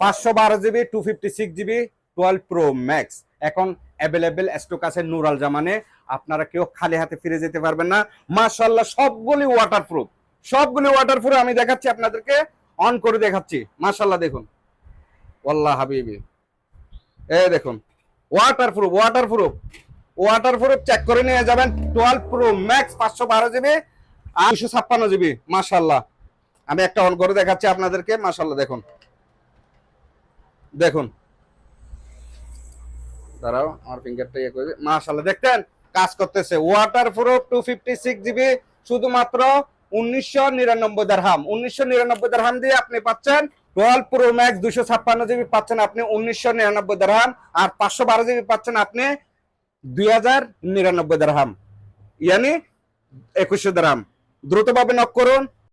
512 GB 256 GB 12 Pro Max এখন available stock আছে নূর আল জামানে। আপনারা কেউ খালি হাতে ফিরে যেতে পারবেন না। মাশাআল্লাহ সবগুলি ওয়াটারপ্রুফ আমি দেখাচ্ছি আপনাদেরকে, অন করে দেখাচ্ছি। মাশাআল্লাহ দেখুন, ওয়াল্লাহ হাবিবি, এই দেখুন ওয়াটারপ্রুফ চেক করে নিয়ে যাবেন। 12 Pro Max 512 জিবি আর 256 জিবি। মাশাআল্লাহ আমি একটা অন করে দেখাচ্ছি আপনাদেরকে। মাশাআল্লাহ দেখুন দাঁড়াও আমার ফিঙ্গারটা ইয়ে করে। মাশাআল্লাহ দেখতেন কাজ করতেছে। ওয়াটারপ্রুফ 256 জিবি শুধুমাত্র 1999 দিরহাম। 1999 দিরহাম দিয়ে আপনি পাচ্ছেন 12 Pro Max 256 জিবি পাচ্ছেন আপনি 1999 দিরহাম। আর 512 জিবি পাচ্ছেন আপনি 2099 দিরহাম, ইয়ানি 2100 দিরহাম। দ্রুতভাবে নক করুন।